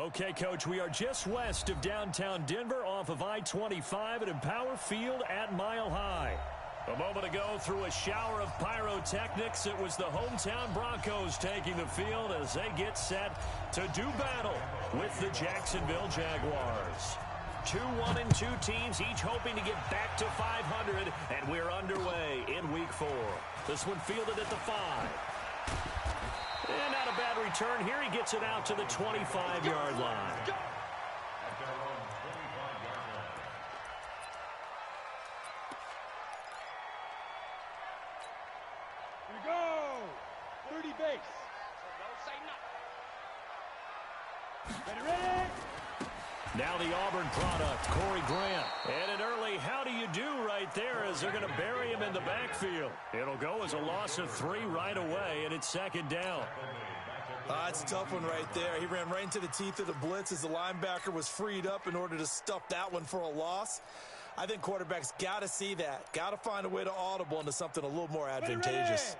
Okay, Coach, we are just west of downtown Denver off of I-25 at Empower Field at Mile High. A moment ago, through a shower of pyrotechnics, it was the hometown Broncos taking the field as they get set to do battle with the Jacksonville Jaguars. 2-1-2 teams, each hoping to get back to 500, and we're underway in Week 4. This one fielded at the 5. And not a bad return here. He gets it out to the 25-yard line. Here we go. 30 base. Ready. Now the Auburn product, Corey Grant. And an early how do you do right there as they're going to bury him in the backfield. It'll go as a loss of 3 right away, and it's second down. It's a tough one right there. He ran right into the teeth of the blitz as the linebacker was freed up in order to stuff that one for a loss. I think quarterbacks got to see that. Got to find a way to audible into something a little more advantageous.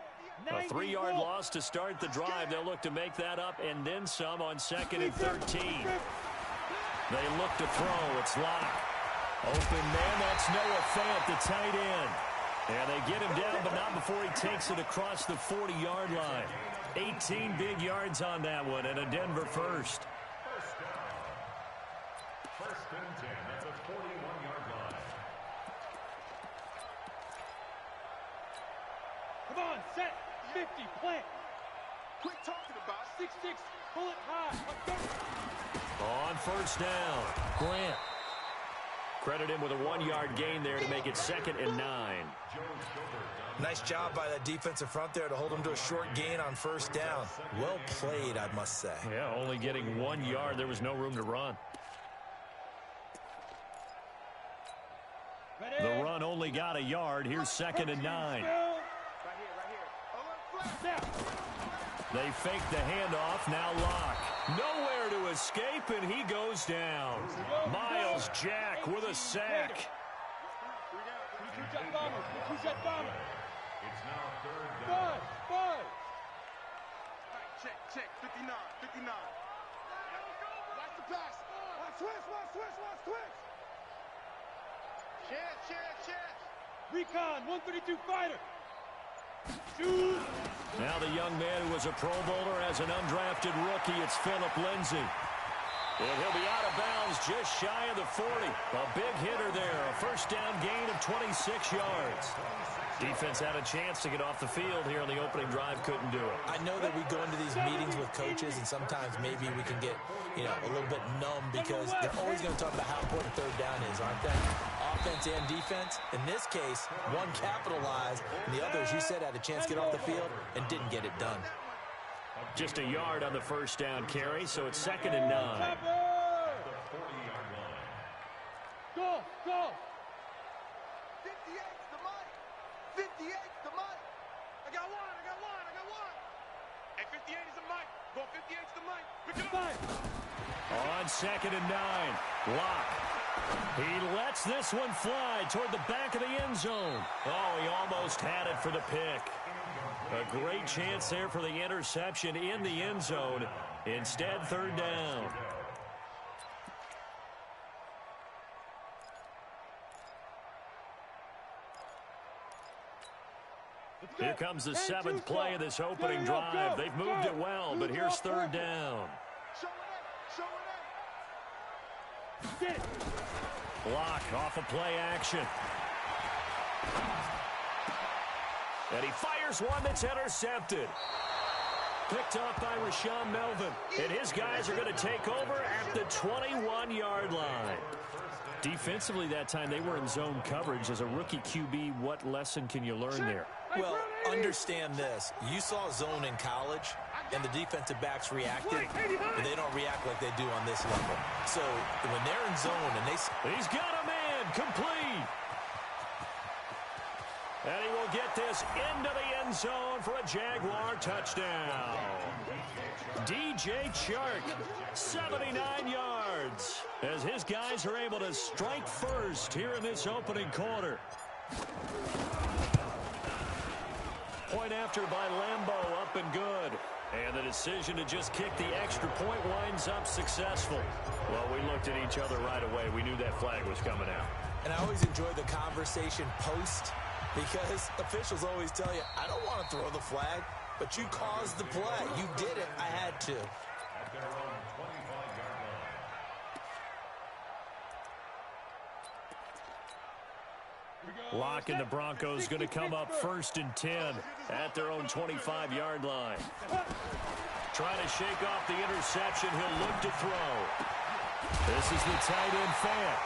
A 3-yard loss to start the drive. They'll look to make that up and then some on 2nd and 13. They look to throw. It's Locke. Open man. That's Noah Fant, the tight end. And they get him down, but not before he takes it across the 40-yard line. 18 big yards on that one, and a Denver first. First and 10 at the 41-yard line. Come on, set. 50, plant. Quit talking about 6-6, pull it high. Let's go. On first down, Grant. Credit him with a 1-yard gain there to make it 2nd and 9. Nice job by that defensive front there to hold him to a short gain on first down. Well played, I must say. Yeah, only getting 1 yard. There was no room to run. Ready. The run only got a yard. Here's 2nd and 9. Right here. They fake the handoff. Now Locke. Nowhere to escape, and he goes down. Miles Jack with a sack. It's now 3rd down. Five. Check. 59. Watch the pass. Watch twist. Chance. Recon, 132 fighter. Shoot. Now the young man who was a Pro Bowler as an undrafted rookie, it's Phillip Lindsay. And he'll be out of bounds just shy of the 40. A big hitter there. A first down gain of 26 yards. Defense had a chance to get off the field here on the opening drive. Couldn't do it. I know that we go into these meetings with coaches, and sometimes maybe we can get, a little bit numb because they're always going to talk about how important third down is, aren't they? Offense and defense. In this case, one capitalized, and the other, as you said, had a chance to get off the field and didn't get it done. Just a yard on the first down carry, so it's 2nd and 9. The 40-yard line. Go. 58's the mic. 58's the mic. I got one. Hey, 58 is the mic. Go, 58's the mic. Pick it up. On 2nd and 9, Locke. He lets this one fly toward the back of the end zone. Oh, he almost had it for the pick. A great chance there for the interception in the end zone. Instead, 3rd down. Here comes the 7th play of this opening drive. They've moved it well, but here's 3rd down. Show it. Block off of play action. And he fires one that's intercepted. Picked off by Rashawn Melvin. And his guys are going to take over at the 21-yard line. Defensively that time, they were in zone coverage. As a rookie QB, what lesson can you learn there? Well, understand this. You saw zone in college, and the defensive backs reacted, but they don't react like they do on this level. So when they're in zone and He's got a man complete. And he will get this into the end zone for a Jaguar touchdown. DJ Chark, 79 yards, as his guys are able to strike first here in this opening quarter. Point after by Lambeau, up and good. And the decision to just kick the extra point winds up successful. Well, we looked at each other right away. We knew that flag was coming out. And I always enjoy the conversation post because officials always tell you, I don't want to throw the flag, but you caused the play. You did it. I had to. At their own 25-yard line. Lock and the Broncos going to come up 1st and 10 at their own 25-yard line. Trying to shake off the interception. He'll look to throw. This is the tight end Fant.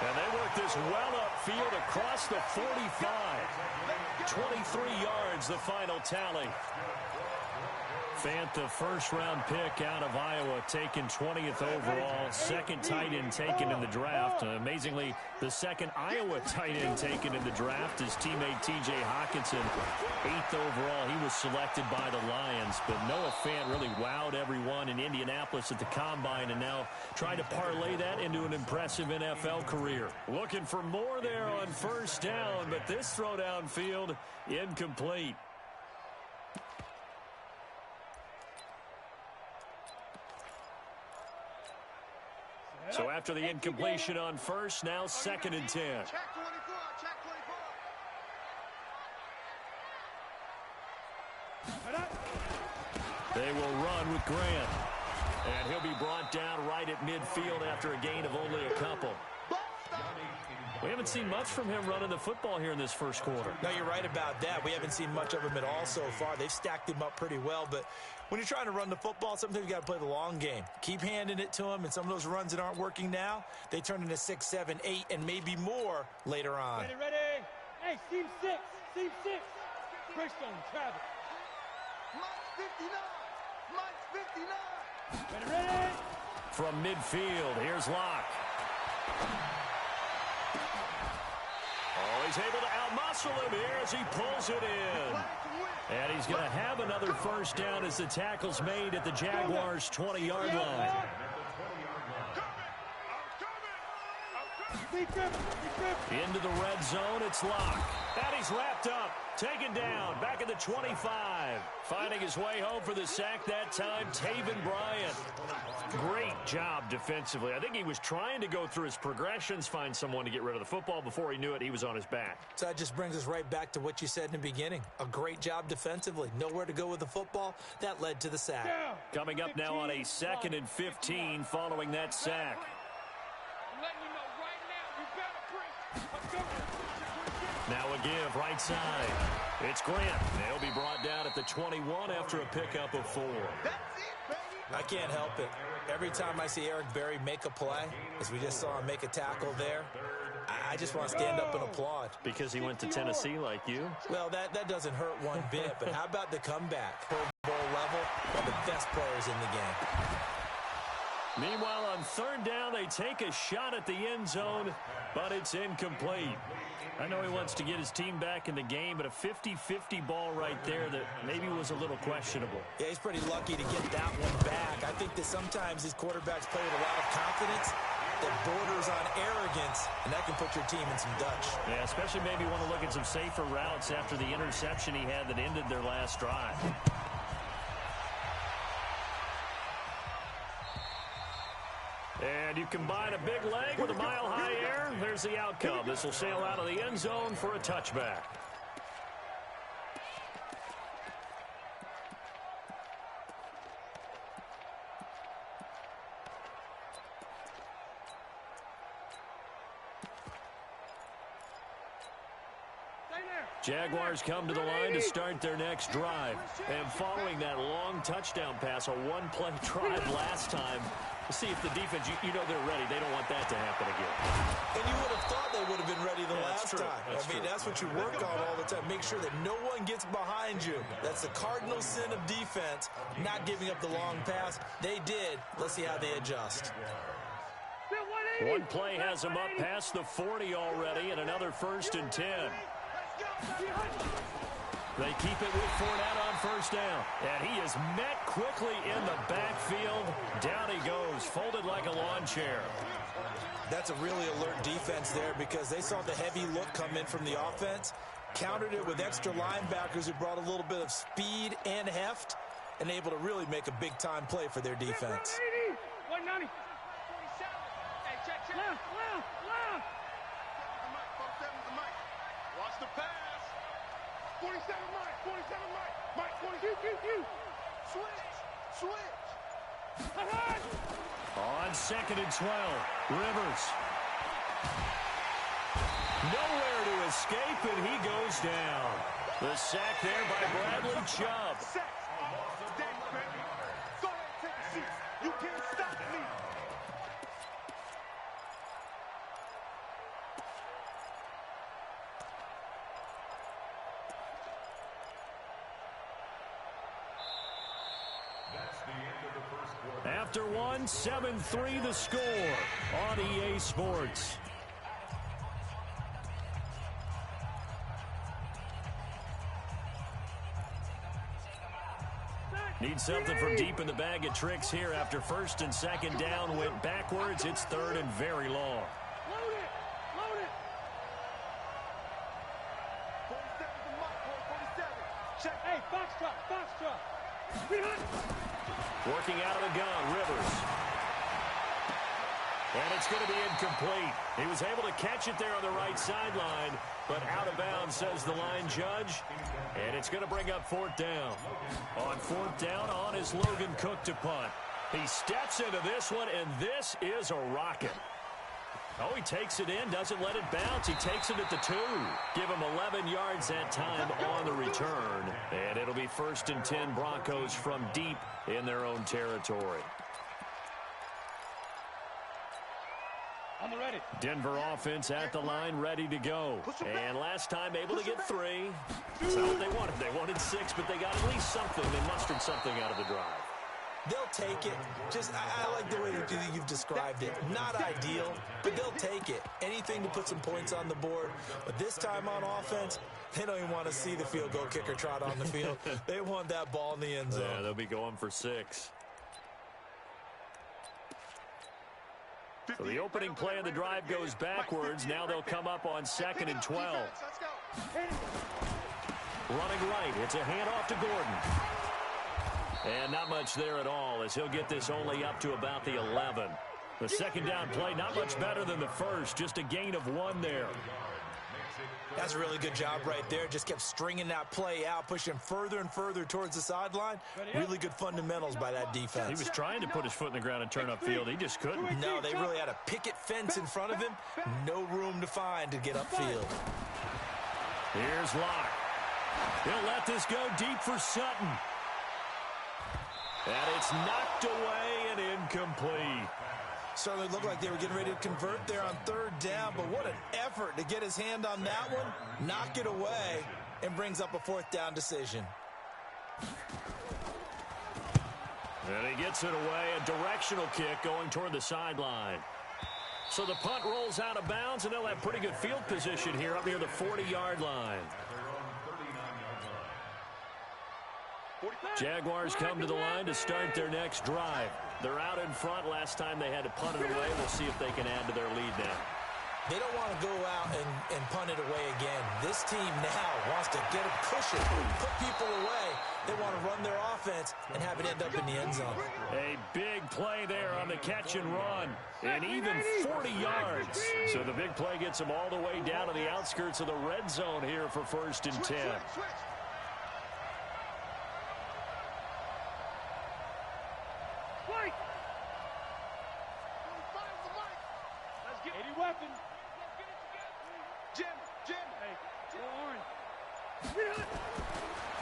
And they work this well upfield across the 45. 23 yards, the final tally. Fant, the first-round pick out of Iowa, taken 20th overall. Second tight end taken in the draft. Amazingly, the second Iowa tight end taken in the draft is teammate T.J. Hockenson. 8th overall, he was selected by the Lions. But Noah Fant really wowed everyone in Indianapolis at the Combine and now trying to parlay that into an impressive NFL career. Looking for more there on first down, but this throw downfield incomplete. So after the incompletion on first, now 2nd and 10. Check 24, check 24. They will run with Grant. And he'll be brought down right at midfield after a gain of only a couple. We haven't seen much from him running the football here in this first quarter. No, you're right about that. We haven't seen much of him at all so far. They've stacked him up pretty well, but when you're trying to run the football, sometimes you got to play the long game. Keep handing it to him, and some of those runs that aren't working now, they turn into 6, 7, 8, and maybe more later on. Ready, ready. Hey, team 6. Team 6. Greystone, Travis. Mike's 59. Mike's 59. Ready, ready. From midfield, here's Locke. Oh, he's able to outmuscle him here as he pulls it in. And he's going to have another first down as the tackle's made at the Jaguars' 20-yard line. Into the red zone, it's Locke. And he's wrapped up, taken down, back at the 25. Finding his way home for the sack that time, Taven Bryant. Great job defensively. I think he was trying to go through his progressions, find someone to get rid of the football. Before he knew it, he was on his back. So that just brings us right back to what you said in the beginning. A great job defensively. Nowhere to go with the football. That led to the sack. Coming up now on a 2nd and 15 following that sack. Now a give, right side. It's Grant. They'll be brought down at the 21 after a pickup of 4. That's it, baby. I can't help it. Every time I see Eric Berry make a play, as we just saw him make a tackle there, I just want to stand up and applaud. Because he went to Tennessee like you? Well, that doesn't hurt one bit, but how about the comeback? Pro Bowl level, one of the best players in the game. Meanwhile, on 3rd down, they take a shot at the end zone, but it's incomplete. I know he wants to get his team back in the game, but a 50-50 ball right there that maybe was a little questionable. Yeah, he's pretty lucky to get that one back. I think that sometimes these quarterbacks play with a lot of confidence that borders on arrogance, and that can put your team in some Dutch. Yeah, especially maybe want to look at some safer routes after the interception he had that ended their last drive. And you combine a big leg with a mile-high air, there's the outcome. This will sail out of the end zone for a touchback. Jaguars come to the line to start their next drive. And following that long touchdown pass, a one-play drive last time, we'll see if the defense, you know they're ready. They don't want that to happen again. And you would have thought they would have been ready the last time. That's what you work on all the time. Make sure that no one gets behind you. That's the cardinal sin of defense, not giving up the long pass. They did. Let's see how they adjust. One play has them up past the 40 already, and another 1st and 10. They keep it with Fournette on 1st down. And he is met quickly in the backfield. Down he goes, folded like a lawn chair. That's a really alert defense there because they saw the heavy look come in from the offense, countered it with extra linebackers who brought a little bit of speed and heft, and able to really make a big-time play for their defense. 190. 47. Hey, check. Left. 47's the mic. Watch the pass. 47 Mike. 47 Mike. Mike 47. Switch. On 2nd and 12, Rivers. Nowhere to escape, and he goes down. The sack there by Bradley Chubb. Sex. Thanks, baby. Go ahead and take a seat. You can't stop me. After one, 7-3 the score on EA Sports. Need something from deep in the bag of tricks here after 1st and 2nd down went backwards. It's 3rd and very long. Load it. 47's the mic, boy. 47. Check. Hey, foxtrot. Working out of the gun, Rivers. And it's going to be incomplete. He was able to catch it there on the right sideline, but out of bounds, says the line judge. And it's going to bring up 4th down. On 4th down, on is Logan Cook to punt. He steps into this one, and this is a rocket. Oh, he takes it in, doesn't let it bounce. He takes it at the 2. Give him 11 yards that time on the return. And it'll be 1st and 10 Broncos from deep in their own territory. On the ready. Denver offense at the line, ready to go. And last time able to get 3. That's not what they wanted. They wanted 6, but they got at least something. They mustered something out of the drive. They'll take it. I like the way that you've described it. Not ideal, but they'll take it. Anything to put some points on the board. But this time on offense, they don't even want to see the field goal kicker trot on the field. They want that ball in the end zone. Yeah, they'll be going for 6. So the opening play of the drive goes backwards. Now they'll come up on 2nd and 12. Running right. It's a handoff to Gordon. And not much there at all as he'll get this only up to about the 11. The 2nd down play not much better than the first. Just a gain of 1 there. That's a really good job right there. Just kept stringing that play out, pushing further and further towards the sideline. Really good fundamentals by that defense. He was trying to put his foot in the ground and turn upfield. He just couldn't. No, they really had a picket fence in front of him. No room to find to get upfield. Here's Locke. He'll let this go deep for Sutton. And it's knocked away and incomplete. Certainly looked like they were getting ready to convert there on 3rd down, but what an effort to get his hand on that one, knock it away, and brings up a 4th down decision. And he gets it away, a directional kick going toward the sideline. So the punt rolls out of bounds, and they'll have pretty good field position here up near the 40-yard line. Jaguars come to the line to start their next drive. They're out in front. Last time they had to punt it away. We'll see if they can add to their lead now. They don't want to go out and punt it away again. This team now wants to get a cushion, put people away. They want to run their offense and have it end up in the end zone. A big play there on the catch and run. And even 40 yards. So the big play gets them all the way down to the outskirts of the red zone here for 1st and 10.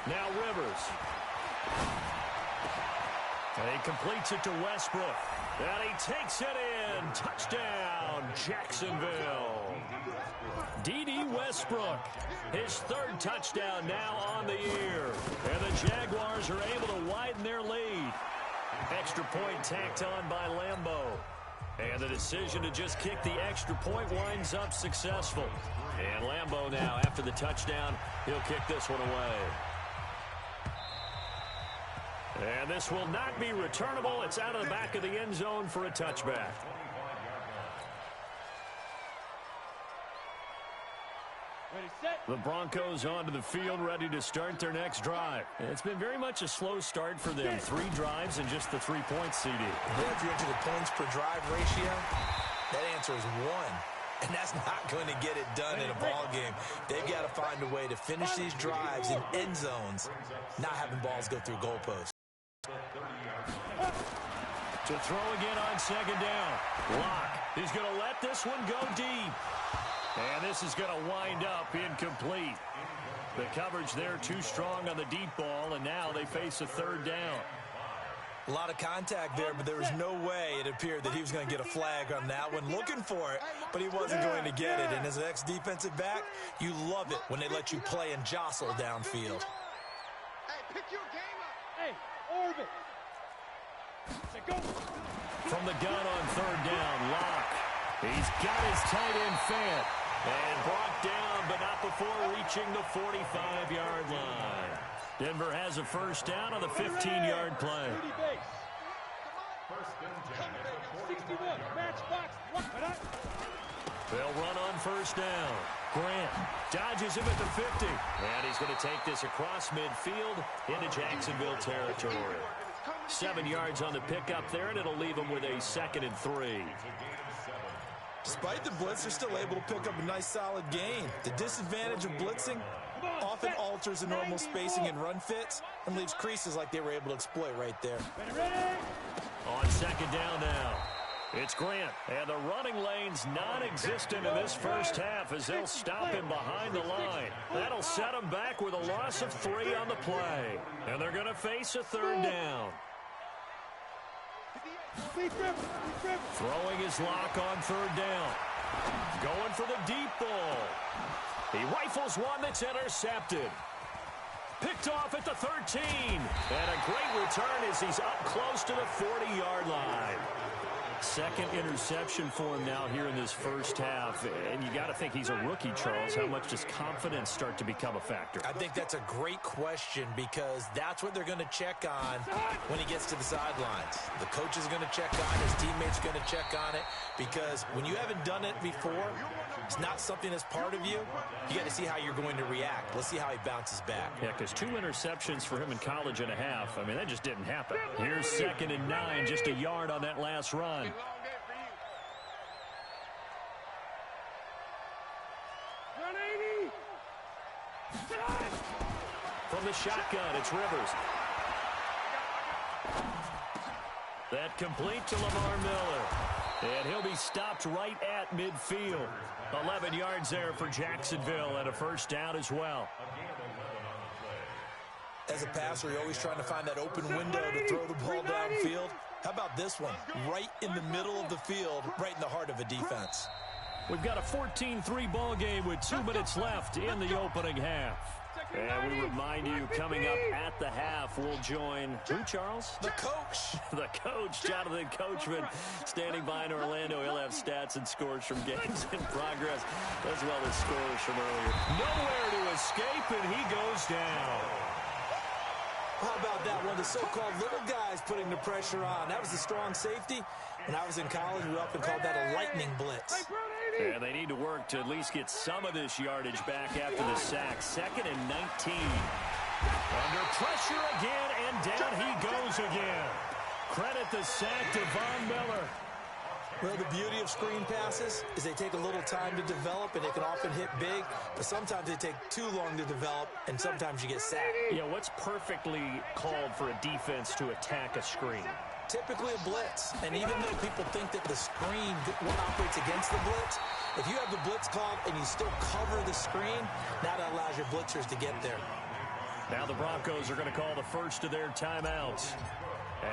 Now Rivers. He completes it to Westbrook. And he takes it in. Touchdown, Jacksonville. D.D. Westbrook, his 3rd touchdown now on the year. And the Jaguars are able to widen their lead. Extra point tacked on by Lambeau. And the decision to just kick the extra point winds up successful. And Lambeau now, after the touchdown, he'll kick this one away. And this will not be returnable. It's out of the back of the end zone for a touchback. Ready, set. The Broncos onto the field, ready to start their next drive. It's been very much a slow start for them. 3 drives and just the 3 points, CD. If you're into the points per drive ratio, that answer is 1. And that's not going to get it done in a ball game. They've got to find a way to finish these drives in end zones, not having balls go through goalposts. To throw again on second down. Lock. He's going to let this one go deep. And this is going to wind up incomplete. The coverage there too strong on the deep ball, and now they face a 3rd down. A lot of contact there, but there was no way it appeared that he was going to get a flag on that one. Looking for it, but he wasn't going to get it. And as an ex-defensive back, you love it when they let you play and jostle downfield. Hey, pick your game up. Hey, orbit. Go. From the gun on 3rd down, Lock. He's got his tight end Fant. And brought down, but not before reaching the 45-yard line. Denver has a 1st down on the 15-yard play. 61, match box. They'll run on 1st down. Grant dodges him at the 50. And he's going to take this across midfield into Jacksonville territory. 7 yards on the pickup there, and it'll leave him with a 2nd and 3. Despite the blitz, they're still able to pick up a nice solid gain. The disadvantage of blitzing often alters the normal spacing and run fits and leaves creases like they were able to exploit right there. On 2nd down now, it's Grant. And the running lane's non-existent in this first half as they'll stop him behind the line. That'll set him back with a loss of 3 on the play. And they're going to face a 3rd down. Throwing his Lock on 3rd down. Going for the deep ball. He rifles one that's intercepted. Picked off at the 13. And a great return as he's up close to the 40-yard line. 2nd interception for him now here in this first half. And you got to think he's a rookie, Charles. How much does confidence start to become a factor? I think that's a great question because that's what they're going to check on when he gets to the sidelines. The coach is going to check on it. His teammates are going to check on it because when you haven't done it before, it's not something that's part of you. You got to see how you're going to react. Let's see how he bounces back. Yeah, because 2 interceptions for him in college and a half. I mean, that just didn't happen. Here's 2nd and 9, just a yard on that last run. From the shotgun, it's Rivers. That complete to Lamar Miller. And he'll be stopped right at midfield. 11 yards there for Jacksonville and a 1st down as well. As a passer, you're always trying to find that open window to throw the ball downfield. How about this one? Right in the middle of the field, right in the heart of a defense. We've got a 14-3 ball game with 2 minutes left in the opening half. And we remind you, coming up at the half, we'll join who, Charles? The coach. The coach, Jonathan Coachman, standing by in Orlando. He'll have stats and scores from games in progress, as well as scores from earlier. Nowhere to escape, and he goes down. How about that one? The so-called little guys putting the pressure on. That was the strong safety. When I was in college, we often called that a lightning blitz. And they need to work to at least get some of this yardage back after the sack. 2nd and 19. Under pressure again, and down he goes again. Credit the sack to Von Miller. Well, the beauty of screen passes is they take a little time to develop, and they can often hit big, but sometimes they take too long to develop, and sometimes you get sacked. Yeah, what's perfectly called for a defense to attack a screen? Typically a blitz, and even though people think that the screen operates against the blitz, if you have the blitz called and you still cover the screen, that allows your blitzers to get there. Now the Broncos are going to call the first of their timeouts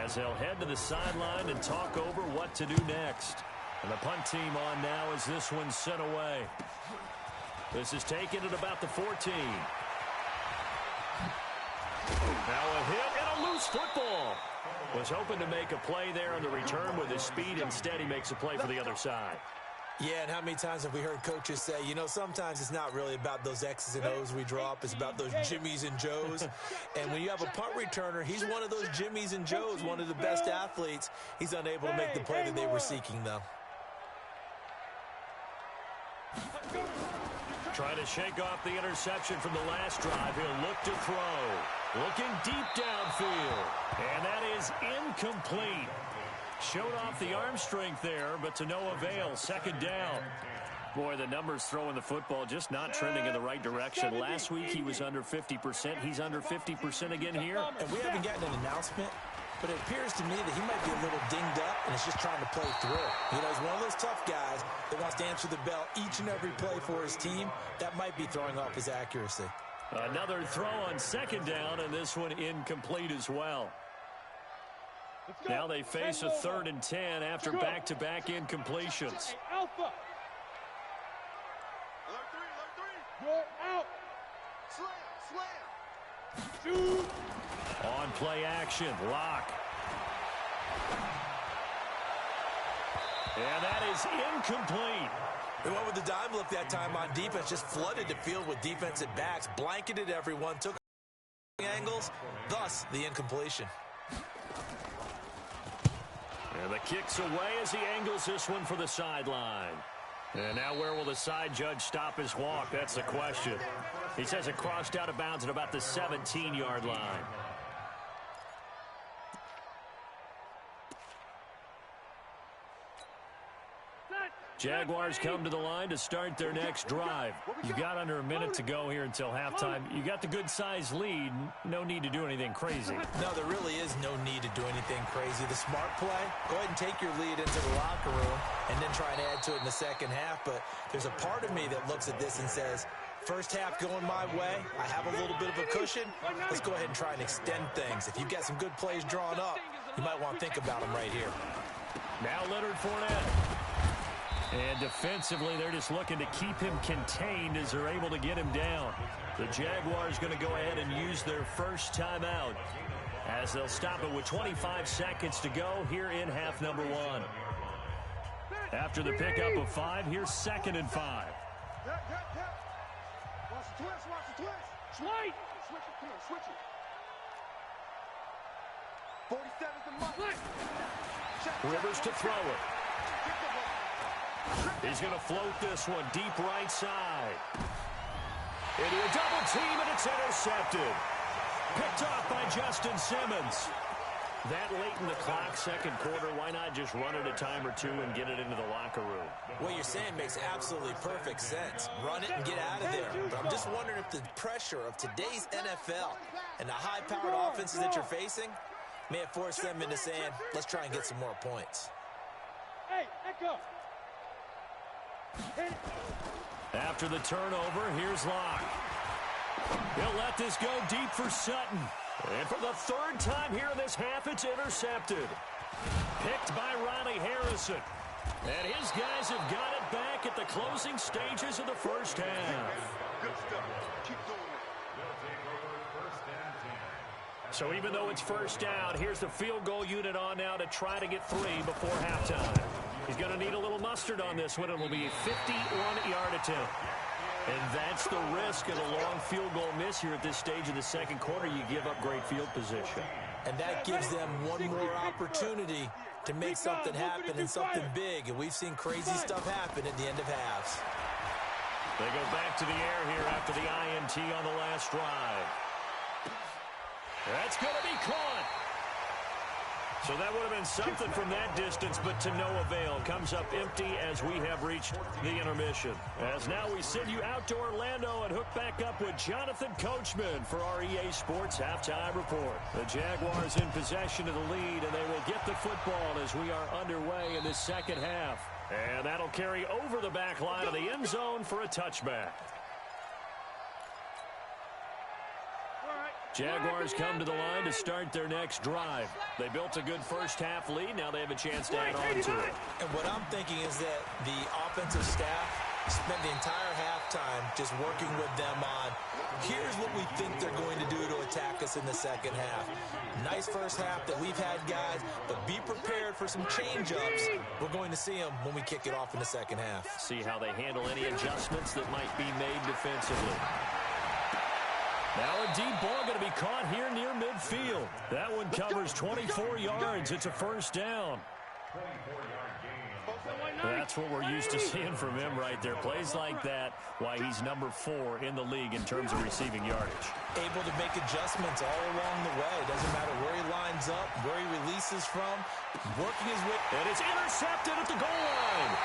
as they'll head to the sideline and talk over what to do next. And the punt team on now as this one's sent away. This is taken at about the 14. Now a hit and a loose football. Was hoping to make a play there on the return with his speed. Instead, he makes a play for the other side. Yeah, and how many times have we heard coaches say, you know, sometimes it's not really about those X's and O's we draw up. It's about those Jimmies and Joes. And when you have a punt returner, he's one of those Jimmies and Joes, one of the best athletes. He's unable to make the play that they were seeking, though. Trying to shake off the interception from the last drive. He'll look to throw. Looking deep downfield. And that is incomplete. Showed off the arm strength there, but to no avail. Second down. Boy, the numbers throwing the football just not trending in the right direction. Last week he was under 50%. He's under 50% again here. And we haven't gotten an announcement, but it appears to me that he might be a little dinged up and is just trying to play through. You know, he's one of those tough guys that wants to answer the bell each and every play for his team. That might be throwing off his accuracy. Another throw on second down, and this one incomplete as well. Now they face a 3rd and 10 after back-to-back incompletions. Alpha. You're out. Slam. Shoot. On play action, Lock. And that is incomplete. They went with the dime look that time on defense, just flooded the field with defensive backs, blanketed everyone, took angles, thus the incompletion. And the kick's away as he angles this one for the sideline. And now where will the side judge stop his walk? That's the question. He says it crossed out of bounds at about the 17-yard line. Jaguars come to the line to start their next drive. You've got under a minute to go here until halftime. You got the good-sized lead. No need to do anything crazy. No, there really is no need to do anything crazy. The smart play, go ahead and take your lead into the locker room and then try and add to it in the second half. But there's a part of me that looks at this and says, first half going my way, I have a little bit of a cushion. Let's go ahead and try and extend things. If you've got some good plays drawn up, you might want to think about them right here. Now Leonard Fournette. And defensively, they're just looking to keep him contained as they're able to get him down. The Jaguars going to go ahead and use their first timeout as they'll stop it with 25 seconds to go here in half number 1. After the pickup of 5, here's 2nd and 5. Watch the twist, watch the twist. Slide. Switch it, come on, switch it. 47's the mark. Rivers to throw it. He's going to float this one deep right side. Into a double team, and it's intercepted. Picked off by Justin Simmons. That late in the clock, second quarter, why not just run it a time or two and get it into the locker room? What you're saying makes absolutely perfect sense. Run it and get out of there. But I'm just wondering if the pressure of today's NFL and the high-powered offenses that you're facing may have forced them into saying, let's try and get some more points. Hey, Echo. After the turnover, here's Locke. He'll let this go deep for Sutton. And for the 3rd time here in this half, it's intercepted. Picked by Ronnie Harrison. And his guys have got it back at the closing stages of the first half. Good stuff. Keep doing it. So even though it's first down, here's the field goal unit on now to try to get 3 before halftime. He's going to need a little mustard on this one. It will be a 51-yard attempt. And that's the risk of a long field goal miss here at this stage of the second quarter. You give up great field position. And that gives them one more opportunity to make something happen and something big. And we've seen crazy stuff happen at the end of halves. They go back to the air here after the INT on the last drive. That's going to be caught. So that would have been something from that distance, but to no avail. Comes up empty as we have reached the intermission. As now we send you out to Orlando and hook back up with Jonathan Coachman for our EA Sports Halftime Report. The Jaguars in possession of the lead, and they will get the football as we are underway in this second half. And that'll carry over the back line of the end zone for a touchback. Jaguars come to the line to start their next drive. They built a good first half lead. Now they have a chance to add on to it. And what I'm thinking is that the offensive staff spent the entire halftime just working with them on, here's what we think they're going to do to attack us in the second half. Nice first half that we've had, guys, but be prepared for some change-ups. We're going to see them when we kick it off in the second half. See how they handle any adjustments that might be made defensively. Now a deep ball going to be caught here near midfield. That one covers 24 yards. It's a first down. That's That's what we're used to seeing from him right there. Plays like that, why he's number 4 in the league in terms of receiving yardage. Able to make adjustments all along the way. Doesn't matter where he lines up, where he releases from, working his way. And it's intercepted at the goal line.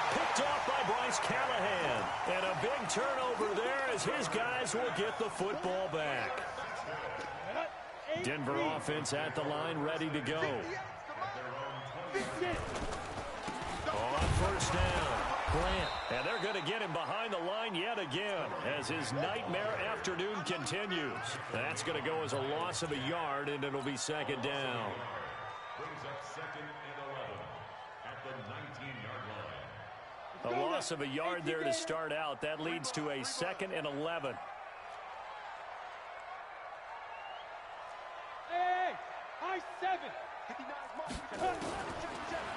Picked off by Bryce Callahan. And a big turnover there as his guys will get the football back. Denver offense at the line, ready to go. On first down, Grant. And they're going to get him behind the line yet again as his nightmare afternoon continues. That's going to go as a loss of a yard, and it'll be second down. Brings up second and 11 at the 19-yard line. A loss of a yard there to start out. That leads to a second and 11. Hey, high 7.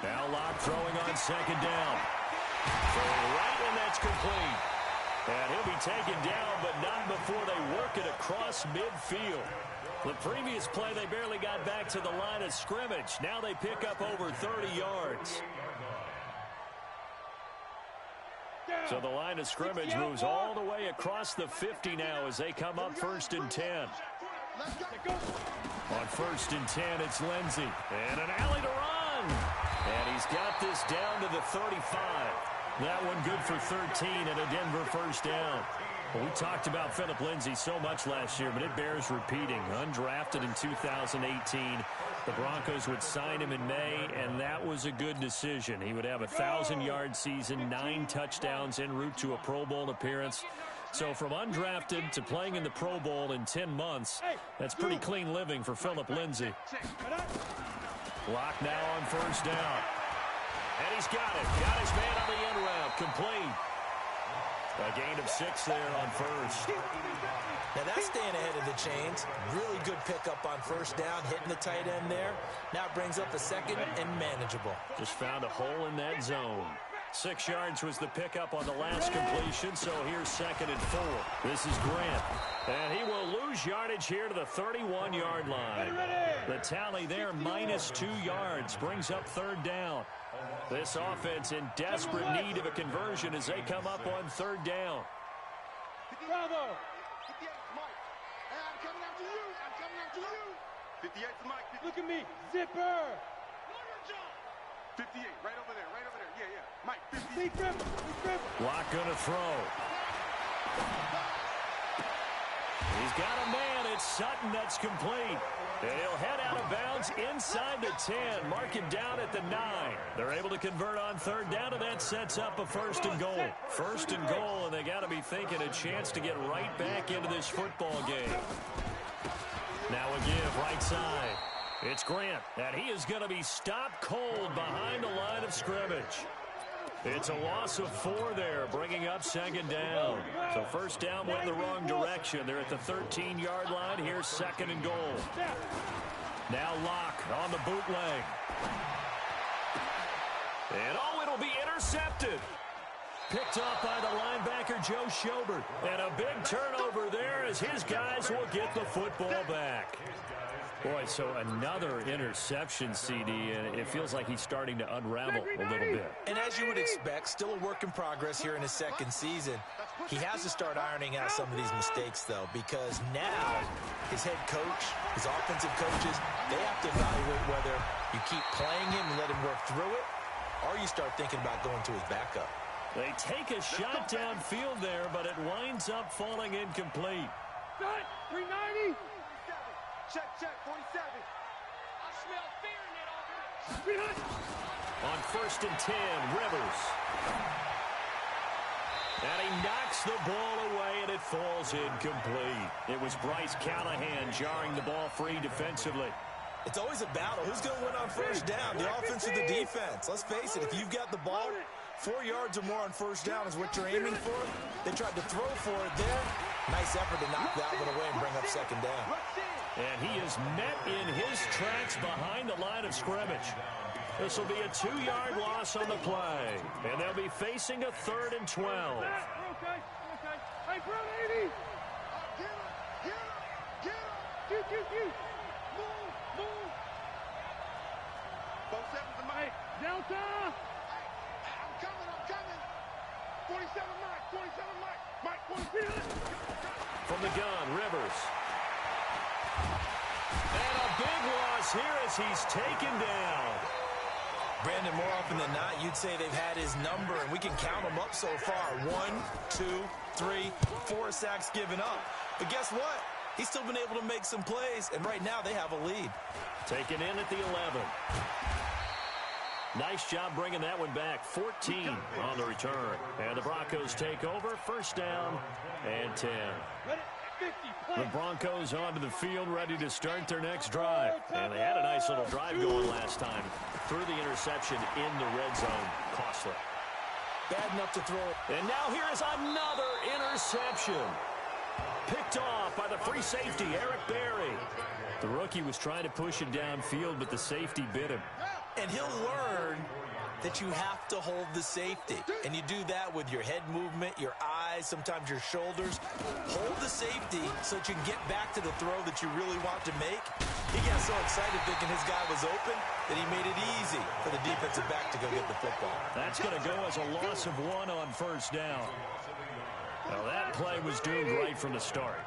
Now Locke throwing on second down. Throwing right, and that's complete. And he'll be taken down, but not before they work it across midfield. The previous play, they barely got back to the line of scrimmage. Now they pick up over 30 yards. So the line of scrimmage moves all the way across the 50 now as they come up first and 10. On first and 10, it's Lindsey. And an alley to run. And he's got this down to the 35. That one good for 13 and a Denver first down. Well, we talked about Phillip Lindsay so much last year, but it bears repeating. Undrafted in 2018. The Broncos would sign him in May, and that was a good decision. He would have a 1,000-yard season, 9 touchdowns en route to a Pro Bowl appearance. So from undrafted to playing in the Pro Bowl in 10 months, that's pretty clean living for Phillip Lindsay. Lock now on first down. And he's got it. Got his man on the end route. Complete. A gain of 6 there on first. Now that's staying ahead of the chains. Really good pickup on first down, hitting the tight end there. Now it brings up a second and manageable. Just found a hole in that zone. 6 yards was the pickup on the last completion, so here's second and 4. This is Grant. And he will lose yardage here to the 31-yard line. The tally there, minus 2 yards, brings up third down. This offense in desperate need of a conversion as they come up on third down. Bravo. 58, Mike. Hey, I'm coming after you. I'm coming after you. 58, Mike. Look at me. Zipper. 58, right over there, right over there. Yeah, yeah. Mike, 58. Big dribble. Big dribble. Lock gonna throw. He's got a man. It's Sutton. That's complete. And he'll head out of bounds inside the 10. Mark him down at the 9. They're able to convert on third down, and that sets up a first and goal. First and goal, and they got to be thinking a chance to get right back into this football game. Now a give right side. It's Grant, and he is going to be stopped cold behind the line of scrimmage. It's a loss of 4 there, bringing up second down. So first down went in the wrong direction. They're at the 13-yard line. Here's second and goal. Now Locke on the bootleg. And it'll be intercepted. Picked off by the linebacker, Joe Schobert. And a big turnover there as his guys will get the football back. Boy, so another interception, CD, and it feels like he's starting to unravel a little bit. And as you would expect, still a work in progress here in his second season. He has to start ironing out some of these mistakes, though, because now his head coach, his offensive coaches, they have to evaluate whether you keep playing him and let him work through it, or you start thinking about going to his backup. They take a shot downfield there, but it winds up falling incomplete. Cut. 390. Check, 47. I smell fear in that offense. On first and 10, Rivers. And he knocks the ball away, and it falls incomplete. It was Bryce Callahan jarring the ball free defensively. It's always a battle. Who's going to win on first down, the offense or the defense? Let's face it, if you've got the ball, 4 yards or more on first down is what you're aiming for. They tried to throw for it there. Nice effort to knock that one away and bring up second down. And he is met in his tracks behind the line of scrimmage. This will be a 2-yard loss on the play. And they'll be facing a 3rd and 12. Okay. Hey, bro, 80. Get. Move. Both sevens to Mike. Delta. From the gun, Rivers. And a big loss here as he's taken down. Brandon, more often than not, you'd say they've had his number, and we can count them up so far. 1, 2, 3, 4 sacks given up. But guess what? He's still been able to make some plays, and right now they have a lead. Taken in at the 11. Nice job bringing that one back. 14 on the return. And the Broncos take over. First down and 10. The Broncos onto the field, ready to start their next drive. And they had a nice little drive going last time. Threw the interception in the red zone. Costly. Bad enough to throw it. And now here is another interception. Picked off by the free safety, Eric Berry. The rookie was trying to push it downfield, but the safety bit him. And he'll learn that you have to hold the safety. And you do that with your head movement, your eyes, sometimes your shoulders. Hold the safety so that you can get back to the throw that you really want to make. He got so excited thinking his guy was open that he made it easy for the defensive back to go get the football. That's going to go as a loss of 1 on first down. Now that play was doomed right from the start.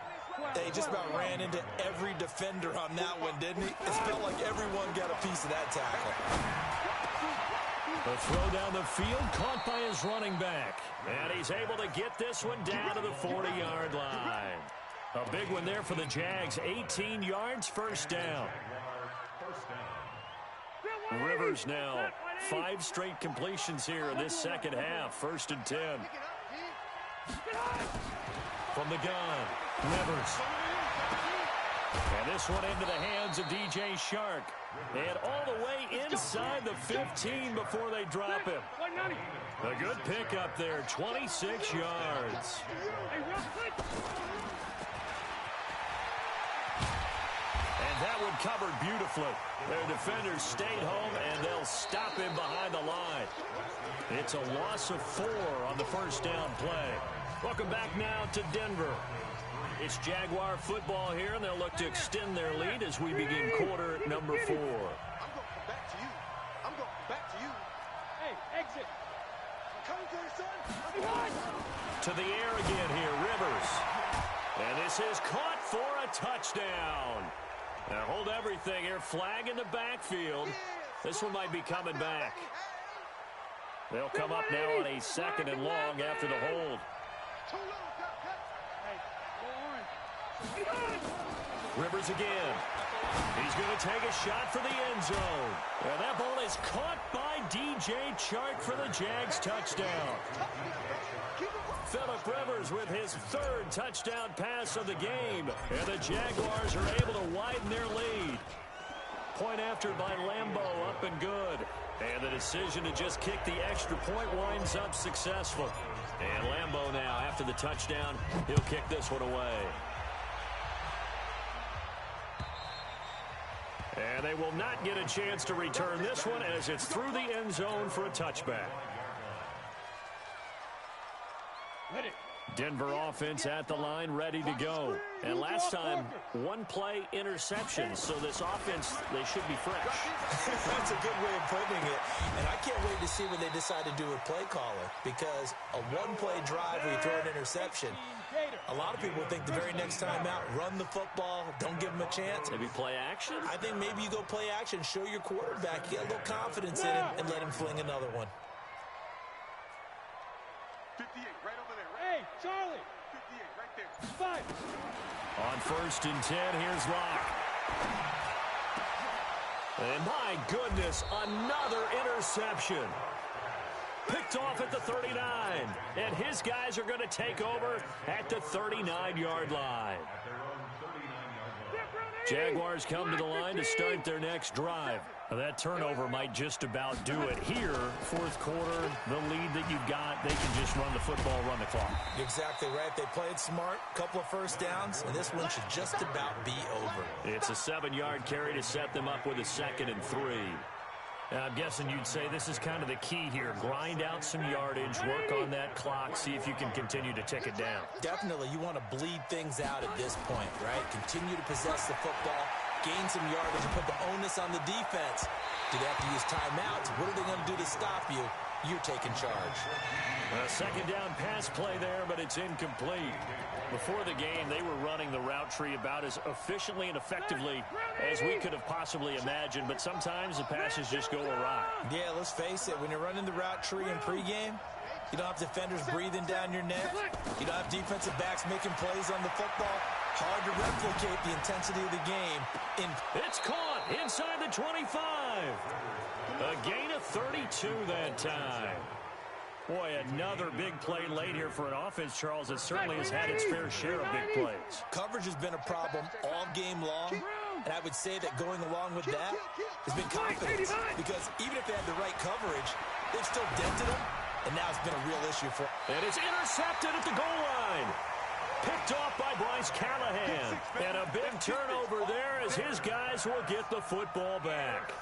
They just about ran into every defender on that one, didn't he? It felt like everyone got a piece of that tackle. The throw down the field, caught by his running back. And he's able to get this one down to the 40-yard line. A big one there for the Jags. 18 yards, first down. Rivers now. 5 straight completions here in this second half. First and 10. From the gun, Rivers. And this one into the hands of DJ Shark. And all the way inside the 15 before they drop him. A good pickup there, 26 yards. And that one covered beautifully. Their defenders stayed home, and they'll stop him behind the line. It's a loss of 4 on the first down play. Welcome back now to Denver. It's Jaguar football here, and they'll look to extend their lead as we begin quarter number 4. I'm going back to you. I'm going back to you. Hey, exit. I'm coming for you, son. To the air again here, Rivers. And this is caught for a touchdown. Now hold everything here. Flag in the backfield. This one might be coming back. They'll come up now on a 2nd and long after the hold. Rivers again. He's going to take a shot for the end zone. And that ball is caught by DJ Chark for the Jags touchdown. Phillip Rivers with his 3rd touchdown pass of the game. And the Jaguars are able to widen their lead. Point after by Lambeau, up and good. And the decision to just kick the extra point winds up successful. And Lambeau now, after the touchdown, he'll kick this one away. And they will not get a chance to return this one as it's through the end zone for a touchback. Denver offense at the line, ready to go. And last time, 1-play interception. So this offense, they should be fresh. That's a good way of putting it. And I can't wait to see what they decide to do with play calling. Because a 1-play drive where you throw an interception, a lot of people think the very next time out, run the football, don't give them a chance. Maybe play action? I think maybe you go play action, show your quarterback, get a little confidence in him, and let him fling another one. 58, right over there. Hey, Charlie. 58, right there. 5. On 1st and 10, here's Locke. And my goodness, another interception. Picked off at the 39. And his guys are going to take over at the 39-yard line. Jaguars come to the line to start their next drive. Now that turnover might just about do it here. 4th quarter, the lead that you've got, they can just run the football, run the clock. Exactly right. They played smart, couple of first downs, and this one should just about be over. It's a 7-yard carry to set them up with a 2nd and 3. I'm guessing you'd say this is kind of the key here. Grind out some yardage, work on that clock, see if you can continue to tick it down. Definitely. You want to bleed things out at this point, right? Continue to possess the football, gain some yardage, and put the onus on the defense. Do they have to use timeouts? What are they going to do to stop you? you're taking charge. A second down pass play there, but it's incomplete. Before the game, they were running the route tree about as efficiently and effectively as we could have possibly imagined, but sometimes the passes just go awry. Yeah, let's face it, when you're running the route tree in pregame, you don't have defenders breathing down your neck. You don't have defensive backs making plays on the football. Hard to replicate the intensity of the game. It's caught inside the 25. A gain of 32 that time. Boy, another big play late here for an offense, Charles, that certainly has had its fair share of big plays. Coverage has been a problem all game long, and I would say that going along with that has been confidence. Because even if they had the right coverage, they've still dented them, and now it's been a real issue for them. And it's intercepted at the goal line. Picked off by Bryce Callahan. And a big turnover there as his guys will get the football back.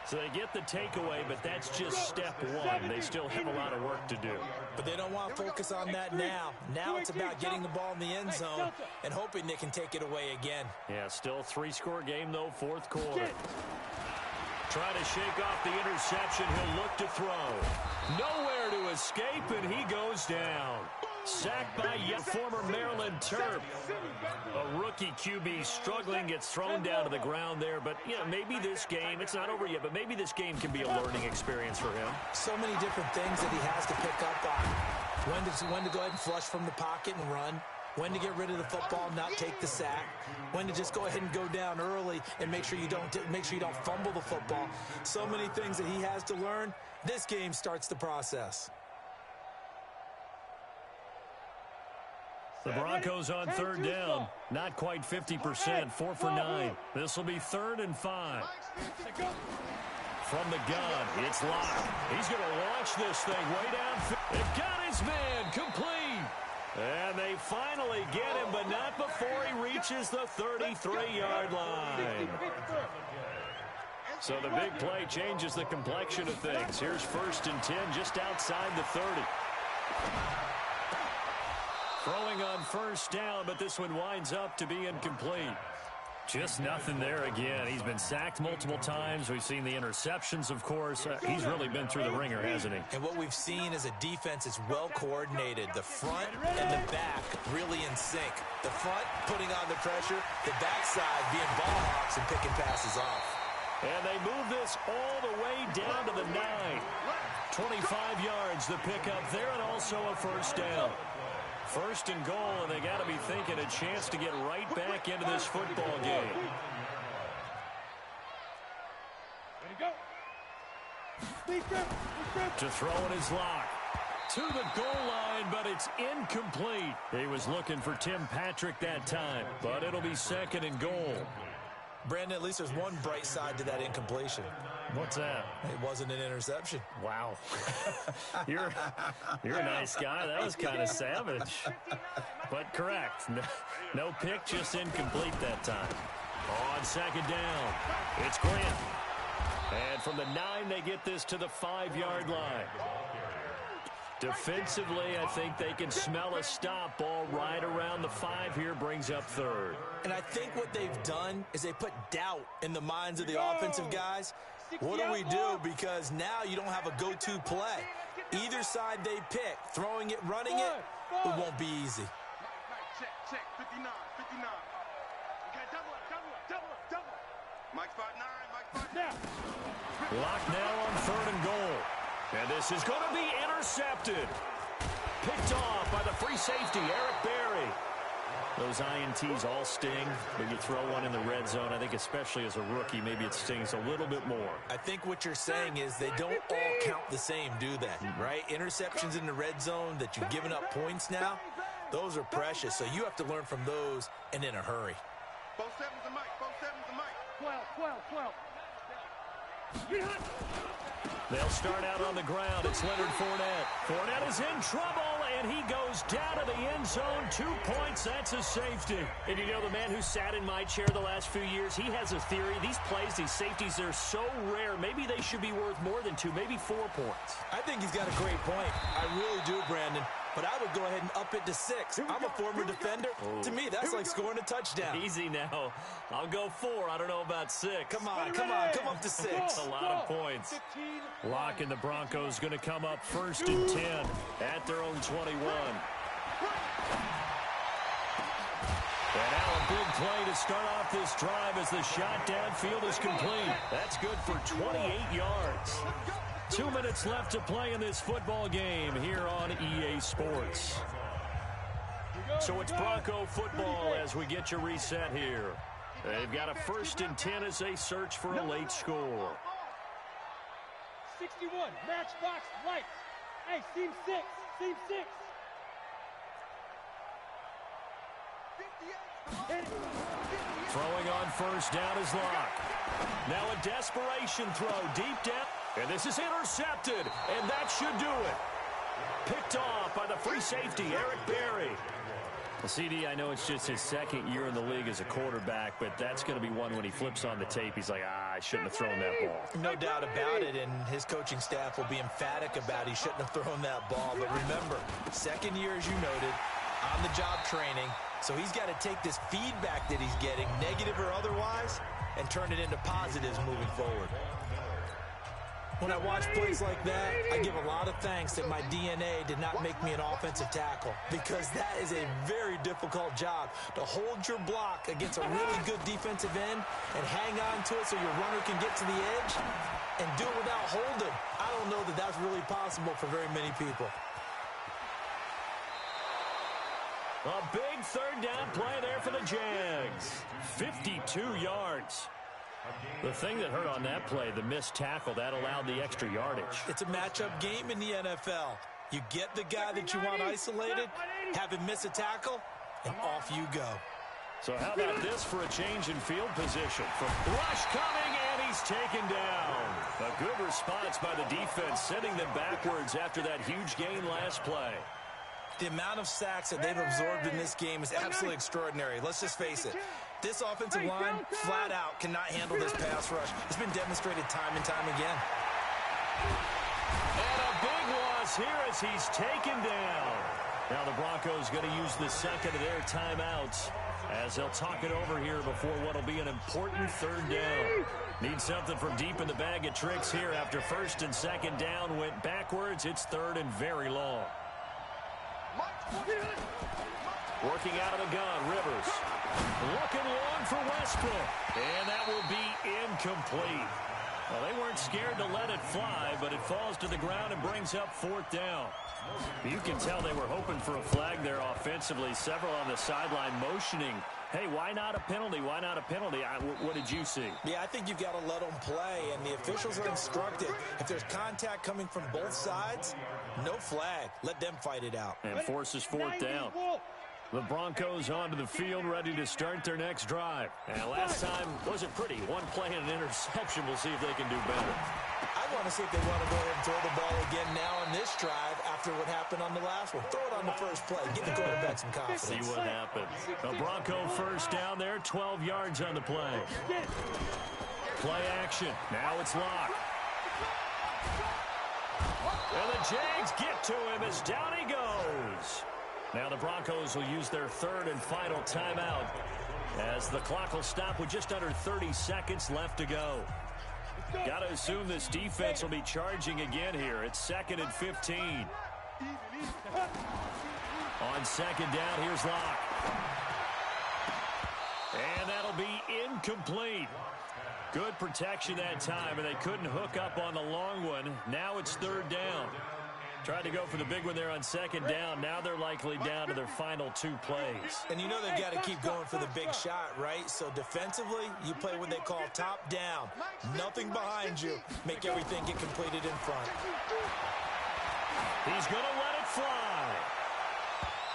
So they get the takeaway, but that's just step one. They still have a lot of work to do. But they don't want to focus on that now. Now it's about getting the ball in the end zone and hoping they can take it away again. Yeah, still three-score game, though, fourth quarter. Trying to shake off the interception. He'll look to throw. Nowhere to escape, and he goes down. Sacked by yet former Maryland Terp. A rookie QB struggling, gets thrown down to the ground there. But, you know, maybe this game, it's not over yet, but maybe this game can be a learning experience for him. So many different things that he has to pick up on. When to go ahead and flush from the pocket and run. When to get rid of the football, not take the sack. When to just go ahead and go down early and make sure you don't fumble the football. So many things that he has to learn. This game starts the process. The Broncos on third down. Not quite 50%. 4 for 9. This will be 3rd and 5. From the gun, it's locked. He's going to launch this thing way down. They've got his man complete. And they finally get him, but not before he reaches the 33-yard line. So the big play changes the complexion of things. Here's 1st and 10 just outside the 30. Throwing on 1st down, but this one winds up to be incomplete. Just nothing there again. He's been sacked multiple times. We've seen the interceptions, of course. He's really been through the ringer, hasn't he? And what we've seen is a defense that's well coordinated. The front and the back really in sync. The front putting on the pressure, the backside being ball hawks and picking passes off. And they move this all the way down to the 9. 25 yards, the pickup there, and also a 1st down. 1st and goal, and they got to be thinking a chance to get right back into this football game. To throw it is locked. To the goal line, but it's incomplete. He was looking for Tim Patrick that time, but it'll be 2nd and goal. Brandon, at least there's one bright side to that incompletion. What's that? It wasn't an interception. Wow. You're a nice guy. That was kind of savage. But correct. No pick, just incomplete that time. On 2nd down, it's Grant. And from the 9, they get this to the 5-yard line. Defensively, I think they can smell a stop. Ball right around the 5 here, brings up 3rd. And I think what they've done is they put doubt in the minds of the offensive guys. What do we do? Because now you don't have a go-to play. Either side they pick, throwing it, running it, it won't be easy. Check, 59. Okay, double up. Mike 5'9", Locked now on 3rd and goal. And this is going to be intercepted. Picked off by the free safety, Eric Berry. Those INTs all sting, but you throw one in the red zone. I think especially as a rookie, maybe it stings a little bit more. I think what you're saying is they don't all count the same, do they? Right? Interceptions in the red zone that you've given up points now, those are precious. So you have to learn from those and in a hurry. Both sevens and Mike. 12. They'll start out on the ground. It's Leonard Fournette. Fournette is in trouble, and he goes down to the end zone. 2 points, that's a safety. And you know, the man who sat in my chair the last few years, he has a theory. These plays, these safeties, they're so rare. Maybe they should be worth more than 2, maybe 4 points. I think he's got a great point. I really do, Brandon. But I would would go ahead and up it to 6. I'm a former defender. To me, that's like scoring a touchdown. Easy now. I'll go 4. I don't know about 6. Come on, come up to 6. That's a lot of points. Locke and the Broncos going to come up 1st and 10 at their own 21. And now a big play to start off this drive as the shot downfield is complete. That's good for 28 yards. 2 minutes left to play in this football game here on EA Sports. So it's Bronco football as we get you reset here. They've got a 1st and 10 as they search for a late score. 61, matchbox lights. Hey, seam 6, seam 6. Throwing on 1st down is Locke. Now a desperation throw deep down. And this is intercepted. And that should do it. Picked off by the free safety, Eric Berry. Well, CD, I know it's just his 2nd year in the league as a quarterback, but that's going to be one when he flips on the tape. He's like, I shouldn't have thrown that ball. No doubt about it, and his coaching staff will be emphatic about he shouldn't have thrown that ball. But remember, 2nd year, as you noted, on-the-job training. So he's got to take this feedback that he's getting, negative or otherwise, and turn it into positives moving forward. When I watch plays like that, I give a lot of thanks that my DNA did not make me an offensive tackle, because that is a very difficult job, to hold your block against a really good defensive end and hang on to it so your runner can get to the edge and do it without holding. I don't know that that's really possible for very many people. A big 3rd down play there for the Jags. 52 yards. The thing that hurt on that play, the missed tackle, that allowed the extra yardage. It's a matchup game in the NFL. You get the guy that you want isolated, have him miss a tackle, and off you go. So how about this for a change in field position? From rush coming, and he's taken down. A good response by the defense, sending them backwards after that huge gain last play. The amount of sacks that they've absorbed in this game is absolutely extraordinary. Let's just face it. This offensive line, flat out, cannot handle this pass rush. It's been demonstrated time and time again. And a big loss here as he's taken down. Now the Broncos going to use the 2nd of their timeouts as they'll talk it over here before what will be an important 3rd down. Need something from deep in the bag of tricks here after 1st and 2nd down went backwards. It's 3rd and very long. Working out of the gun, Rivers. Looking long for Westbrook. And that will be incomplete. Well, they weren't scared to let it fly, but it falls to the ground and brings up 4th down. You can tell they were hoping for a flag there offensively. Several on the sideline motioning, hey, why not a penalty? Why not a penalty? What did you see? Yeah, I think you've got to let them play, and the officials are instructed. If there's contact coming from both sides, no flag. Let them fight it out. And forces 4th down. The Broncos onto the field, ready to start their next drive. And last time wasn't pretty. One play and an interception. We'll see if they can do better. I want to see if they want to go ahead and throw the ball again now on this drive after what happened on the last one. Throw it on the first play. Give the quarterback some confidence. See what happens. A Bronco 1st down there, 12 yards on the play. Play action. Now it's Locke. And the Jags get to him as down he goes. Now the Broncos will use their 3rd and final timeout as the clock will stop with just under 30 seconds left to go. Got to assume this defense will be charging again here. It's 2nd and 15. On 2nd down, here's Locke. And that'll be incomplete. Good protection that time, and they couldn't hook up on the long one. Now it's 3rd down. Tried to go for the big one there on 2nd down. Now they're likely down to their final 2 plays. And you know they've got to keep going for the big shot, right? So defensively, you play what they call top down. Nothing behind you. Make everything get completed in front. He's going to let it fly.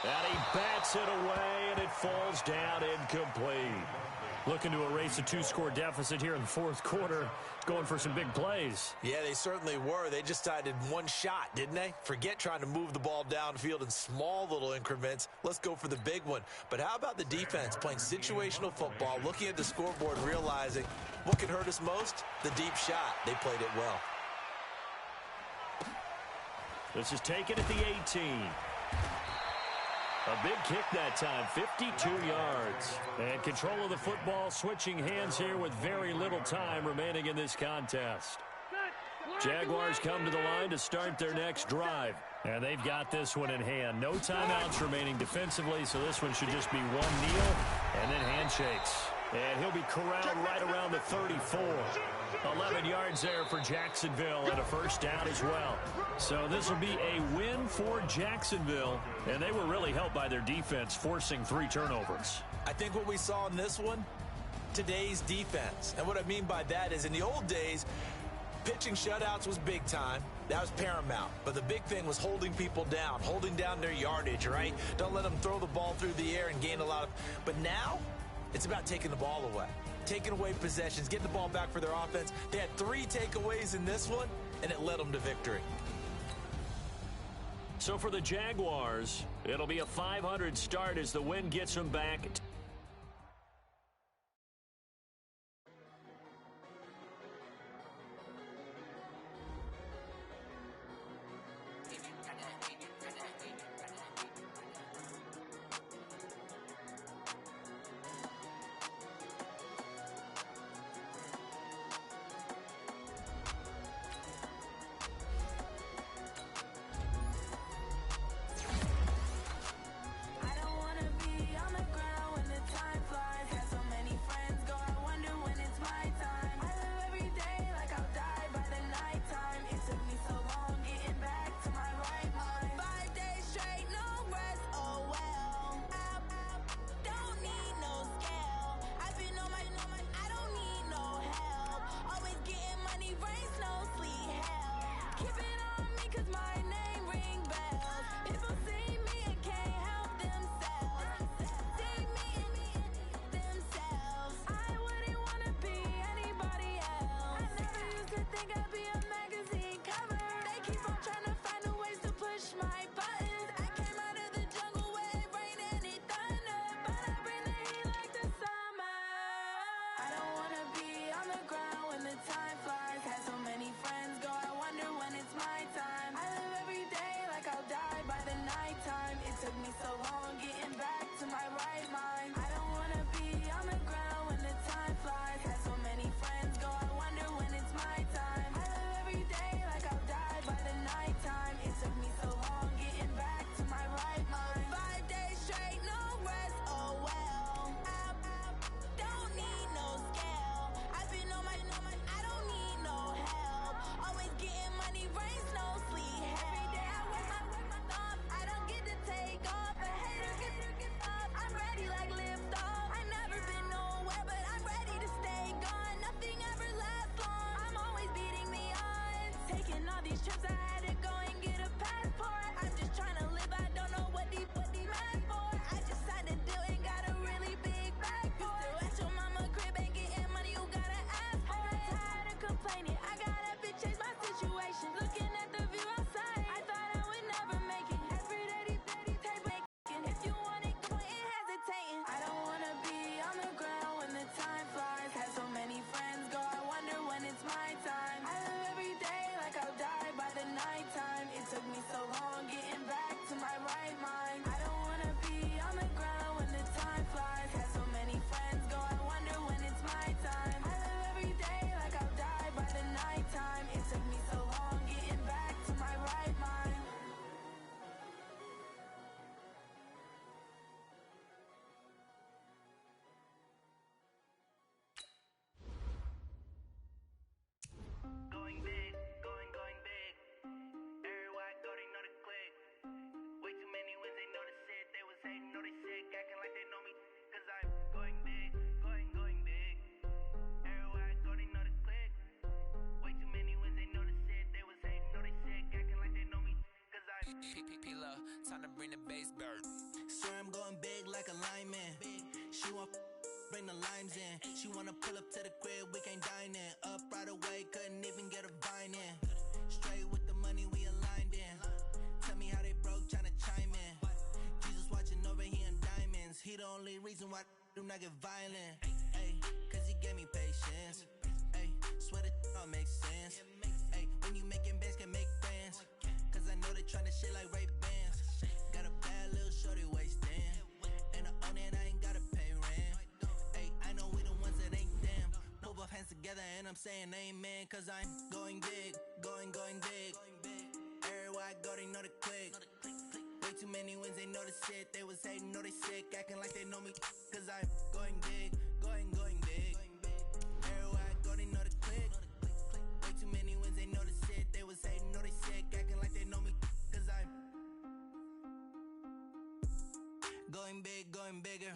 And he bats it away, and it falls down incomplete. Looking to erase a 2-score deficit here in the 4th quarter. Going for some big plays. Yeah, they certainly were. They just decided one shot, didn't they? Forget trying to move the ball downfield in small little increments. Let's go for the big one. But how about the defense playing situational football, looking at the scoreboard, realizing what can hurt us most? The deep shot. They played it well. This is taken at the 18. A big kick that time, 52 yards. And control of the football switching hands here with very little time remaining in this contest. Jaguars come to the line to start their next drive. And they've got this one in hand. No timeouts remaining defensively, so this one should just be one kneel and then handshakes. And he'll be corralled right around the 34. 11 yards there for Jacksonville and a first down as well. So this will be a win for Jacksonville, and they were really helped by their defense forcing 3 turnovers. I think what we saw in this one, today's defense. And what I mean by that is in the old days, pitching shutouts was big time. That was paramount. But the big thing was holding people down, holding down their yardage, right? Don't let them throw the ball through the air and gain a lot of... But now, it's about taking the ball away. Taking away possessions, getting the ball back for their offense. They had 3 takeaways in this one, and it led them to victory. So for the Jaguars, it'll be a 500 start as the win gets them back. Time to bring the bass bird. Sir, I'm going big like a lineman. She want bring the limes in. She wanna pull up to the crib, we can't dine in. Up right away, couldn't even get a vine in. Straight with the money, we aligned in. Tell me how they broke, tryna chime in. Jesus watching over, he in diamonds. He the only reason why do not get violent. Ay, cause he gave me patience. Ay, swear that all makes sense. Ay, when you making bands, can make friends. Cause I know they tryna shit like Ray Bans. Got a bad little shorty waist. and I'm saying amen, cause I'm going big, going big. Everywhere I go, they know the click. Way too many wins, they know the shit. They was hating, know they sick, acting like they know me, cause I'm going big, going big. Everywhere I go, they know the click. Way too many wins, they know the shit. They was hating, know they sick, acting like they know me, cause I'm going big, going bigger.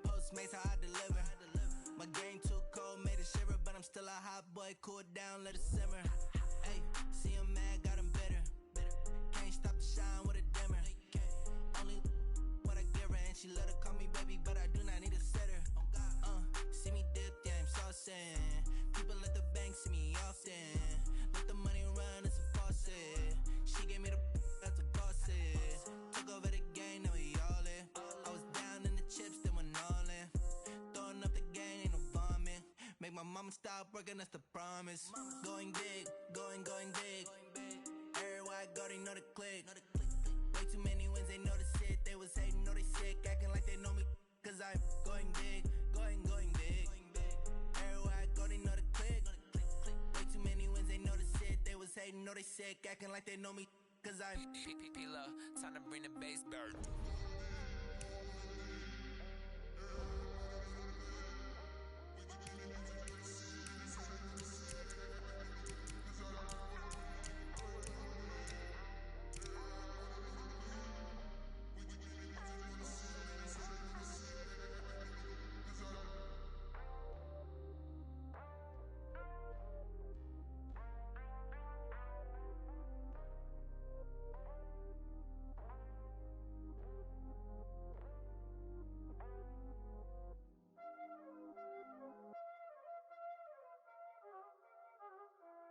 Postmates, how I deliver. My game too cold, made it shiver, but I'm still a hot boy. Cool it down, let it simmer. Hey, see him mad, got him bitter. Can't stop the shine with a dimmer. Only what I give her, and she let her call me baby, but I do not need a sitter. See me dip, yeah, I'm saucing. People at the bank see me often. Let the money run, it's a faucet. She gave me the that's a bosses. Took over the game, now we all in. I was down in the chips, then went all in. Throwing up the game, ain't no vomit. Make my mama stop working, that's the promise. Going big, going big. Everywhere I go, they know the click. Way too many wins, they know the shit. They was hating, know they sick, acting like they know me, cause I'm going big, going big. Everywhere I go, they know the click. Way too many wins, they know the shit. They was hating, know they sick, acting like they know me, cause I'm P-P-P-Love, time to bring the bass bird.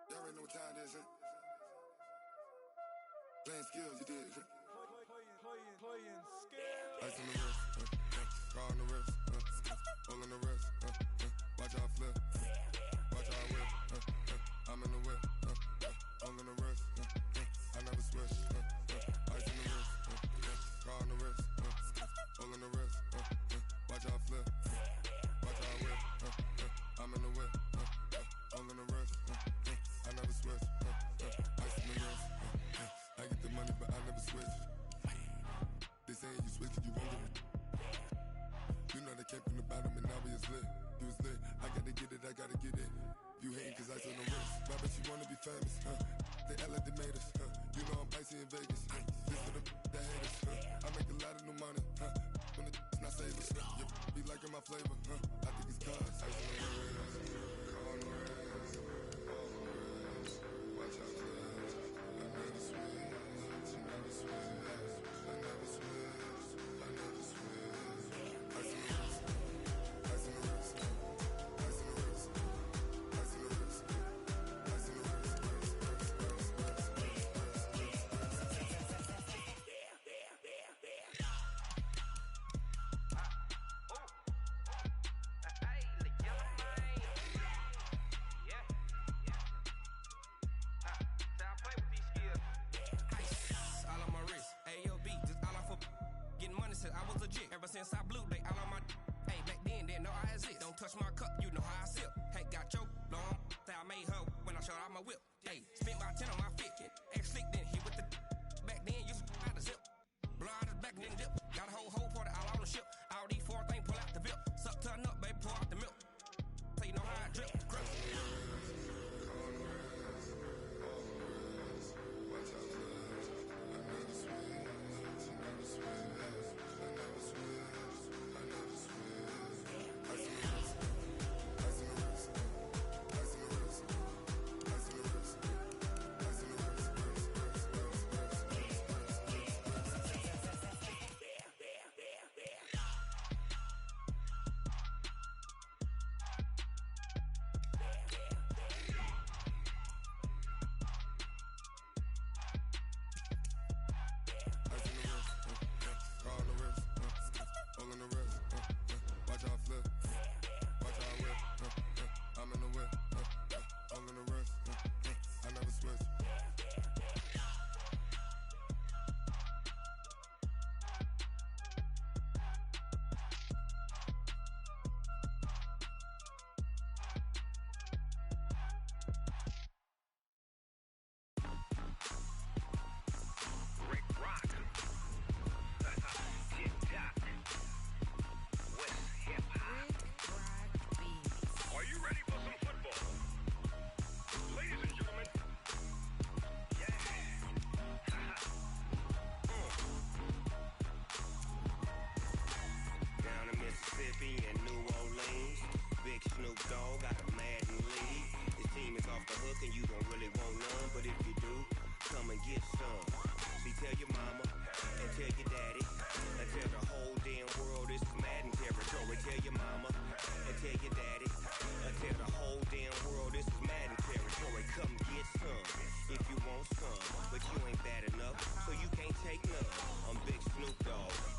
Y'all already know what time it is, huh? Playing skills, you did. Playing skills. Ice on the wrist, car on the wrist, hole in the wrist, watch how I flip, watch how I whip, I'm in the whip, hole in the wrist, I never switch, ice on the wrist, car on the wrist, hole in the wrist, watch how I flip, watch how I whip, I'm in the whip, hole in the wrist, I never switch, ice on the wrist, I get the money but I never switch. They saying you switch, you won't get it. You know they came from the bottom and now we is lit. You was lit, I gotta get it, I gotta get it. You hating cause I on the wrist. My bitch, you wanna be famous, They act like they made us, You know I'm icy in Vegas, This for the that hate us, I make a lot of new money, When it's not savers, You be liking my flavor, I think it's cause ice on the wrist, on the wrist, on the wrist. Watch out, cuz I never switch, I never switch. I never switch, I never switch. Ice in the wrist, ice in the wrist, ice in the wrist, ice in the wrist, ice in the wrist, I was legit. Ever since I blew, they all on my hey, back then, didn't know I exist. Don't touch my cup, you know how I sip. Hey, got your long, I made her when I showed out my whip. Hey, spent about 10 on my fit. Ex-slick, then hit with the back then, used to out the zip. Blow out his back, then dip. Got a whole party all on the ship. All these four things, pull out the VIP. Suck, turn up, baby, pour out the milk. So you know how I drip. Grip.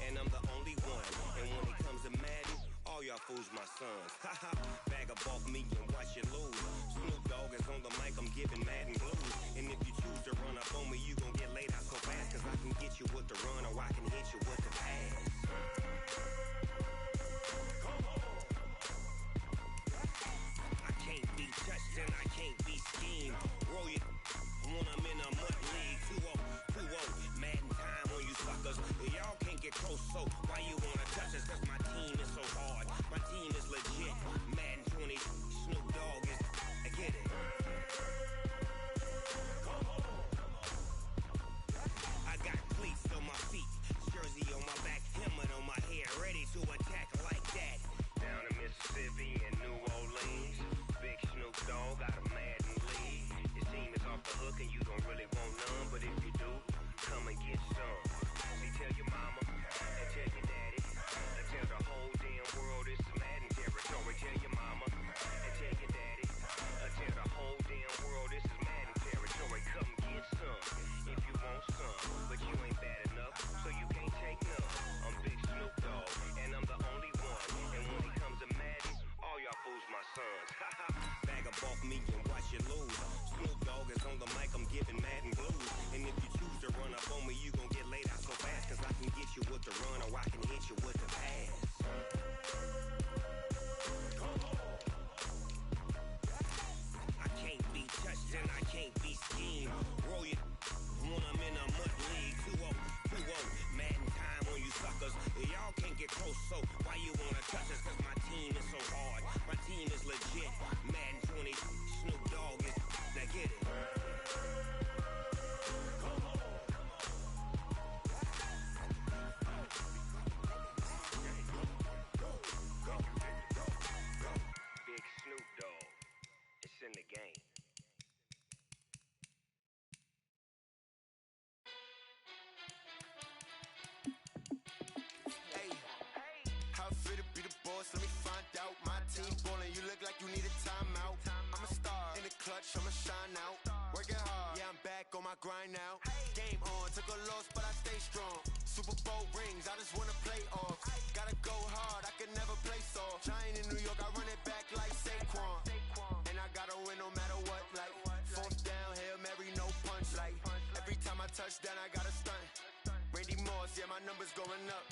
and I'm the only one. And when it comes to Madden, all y'all fools my sons. Haha, bag up off me and watch it lose. Snoop Dogg is on the mic, I'm giving Madden blues. And if you choose to run up on me, you gon' get laid out so fast. Cause I can get you with the run or I can hit you with the pass. I can't be touched and I can't be schemed. Roll you when I'm in a mud league. 2-0, Madden time on you suckers. Y'all can't get close, so why you wanna touch us? Cause my team is so hard. My team is legit. Madden 20, Snoop Dogg is, I get it. I got cleats on my feet, jersey on my back, helmet on my head, ready to attack like that. Down in Mississippi and New Orleans, big Snoop Dogg got a Madden league. Your team is off the hook and you don't really want none, but if you do, come and get some. See, tell your mama and tell your daddy, and tell the whole damn world it's Madden territory. Tell your mama and tell your daddy, and tell the whole damn world this is Madden territory. Come get some if you want some, but you ain't bad enough, so you can't take none. I'm big Snoop Dogg, and I'm the only one. And when it comes to Madden, all y'all fools my sons. Bag up off me and watch you lose. Snoop Dogg is on the mic, I'm giving Madden blues. And if you choose to run up on me, you gon' get laid out so fast. Cause I can get you with the run or I can hit you with the pass. I can't be touched and I can't be schemed. Roll you when I'm in a mud league. 2-0, Madden time on you suckers. Y'all can't get close, so why you wanna touch us? Cause my team is so hard. My team is legit. Madden 20, Snoop Dogg is, now get it. Big Snoop Dogg, it's in the game. Hey, how fit to be the boss? Let me find out. My team ballin', you look like you need a timeout. I'm a star in the clutch, I'ma shine out. Working hard, yeah, I'm back on my grind now. Game on, took a loss, but I stay strong. Super Bowl rings, I just wanna play off. Gotta go hard, I can never play soft. Giant in New York, I run it back like Saquon. And I gotta win no matter what, like fourth down, Hail Mary, no punch. Like every time I touch down, I gotta stunt. Randy Moss, yeah, my numbers going up.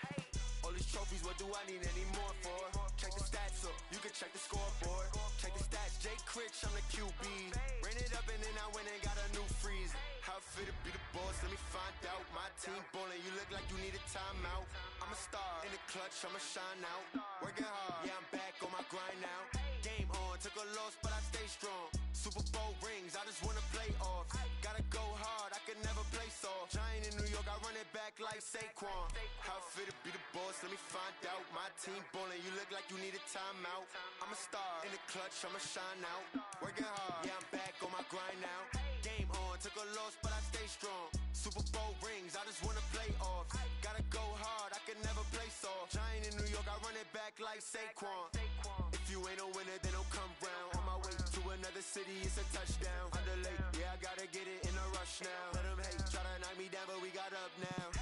All these trophies, what do I need any more for? Check the stats up, you can check the scoreboard. Check the stats, Jay Critch, I'm the QB. Ran it up and then I went and got a new freeze. How fit to be the boss, let me find out. My team ballin', you look like you need a timeout. I'm a star in the clutch, I'ma shine out. Working hard, yeah, I'm back on my grind now. Game on, took a loss, but I stay strong. Super Bowl rings, I just wanna play off. Gotta go hard, I can never play soft. Giant in New York, I run it back like Saquon. How fit to be the boss, let me find out. My team ballin', you look like you need a timeout. I'm a star in the clutch, I'ma shine out. Working hard, yeah, I'm back on my grind now. Game on, took a loss, but I stay strong. Super Bowl rings, I just wanna play off. Gotta go hard, I can never play soft. Giant in New York, I run it back like Saquon. If you ain't a winner, then don't come round. On my way to another city, it's a touchdown. Underlay, yeah, I gotta get it in a rush now. Let them hate, try to knock me down, but we got up now.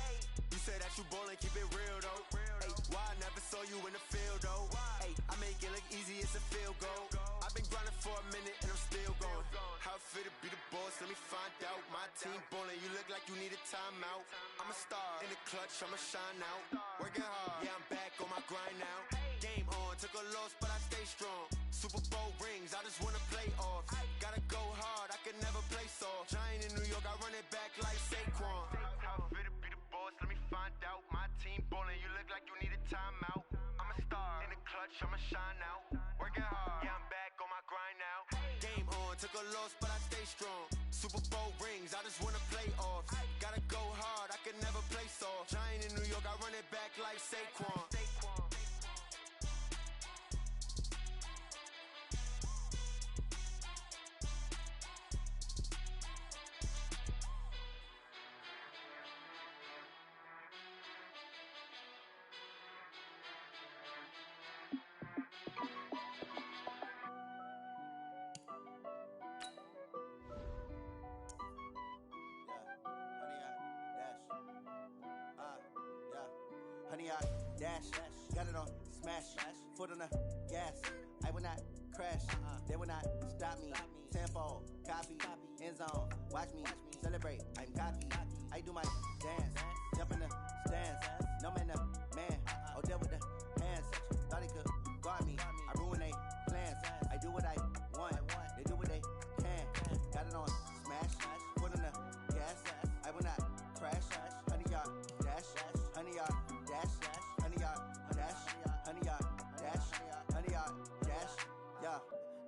You say that you ballin', keep it real though. Hey, why I never saw you in the field though? Hey, I make it look easy, it's a field goal. I've been grinding for a minute and I'm still going. How fit to be the boss, let me find out. My team ballin', you look like you need a timeout. I'm a star in the clutch, I'ma shine out. Working hard, yeah, I'm back on my grind now. Game on, took a loss, but I stay strong. Super Bowl rings, I just wanna play off. Gotta go hard, I can never play soft. Giant in New York, I run it back like Saquon. How fit to be the boss, let me find out. My team ballin', you look like you need a timeout. I'm a star in the clutch, I'ma shine out. Working hard, yeah, I'm back on my grind now. Game on, took a loss, but I stay strong. Super Bowl rings, I just wanna play off. Gotta go hard, I can never play soft. Giant in New York, I run it back like Saquon. 100-yard dash. Got it on smash. Foot on the gas. I will not crash. They will not stop me. Tenfold, copy, end zone. Watch me celebrate. I'm cocky. I do my dance. Jump in the stands. No man, the man. Oh, deal with the hands. Thought he could guard me. I ruin they plans. I do what I want. They do what they can. Got it on smash. Foot on the gas. I will not crash. 100-yard dash. 100-yard dash. 100-yard dash. 100-yard dash. 100-yard dash. Yeah.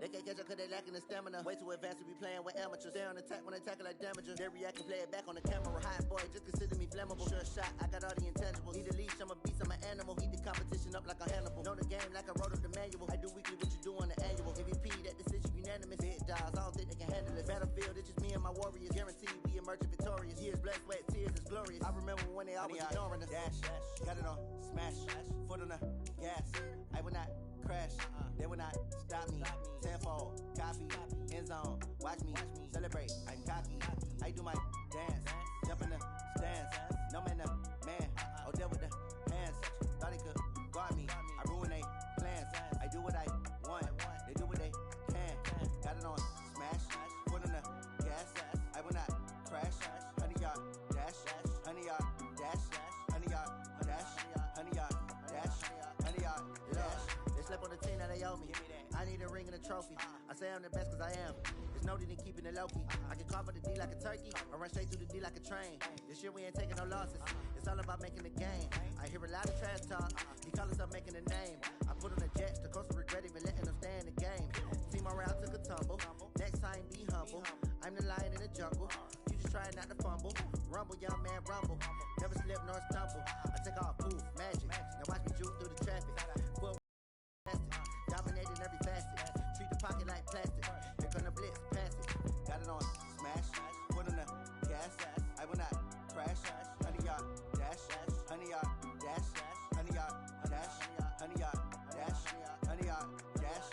They can't catch up cause they lacking the stamina. Way too advanced to be playing with amateurs. Stay on attack when they tackle like damages. They react and play it back on the camera. Hot boy, just consider me flammable. Sure shot, I got all the intangibles. Need a leash, I'm a beast, I'm an animal. Eat the competition up like a Hannibal. Know the game like I wrote up the manual. I do weekly what you do on the annual. MVP, that decision unanimous. Big dogs, I don't think they can handle it. Battlefield, it's just me and my warriors. Guaranteed we emerging victorious. Years, blood, sweat, tears, it's glorious. I remember when they always ignoring us. Dash, got it on smash. Foot on the gas. I will not crash. They will not stop me. Tenfold, copy, end zone. Watch me celebrate. I'm cocky. I do my dance. Jump in the stands. No man, the man. Oh, deal with the hands. Thought he could guard me. I ruin they plans. I do what I want. They do what they can. Got it on smash. Foot on the gas. I will not crash. 100-yard dash. 100-yard dash. 100-yard dash. 100-yard dash. 100-yard dash. They slept on the team that they owe me. I need a ring and a trophy. I say I'm the best cause I am. There's no need in keeping it low-key. I can carve up the D like a turkey or run straight through the D like a train. This year we ain't taking no losses. It's all about making the game. I hear a lot of trash talk. He call us up making a name. I put on the jets. The coast regret even letting them stay in the game. Team around took a tumble. Next time be humble. I'm the lion in the jungle. You just try not to fumble. Rumble, young man, rumble. Never slip nor stumble. I take off, poof, magic. Now watch me juke through the traffic. Full dominating every facet. Treat the pocket like plastic. Here come the blitz, pass it. Got it on smash. Foot on the gas. I will not crash. 100-yard dash. 100-yard dash. 100-yard dash. 100-yard dash. 100-yard dash.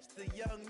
It's the young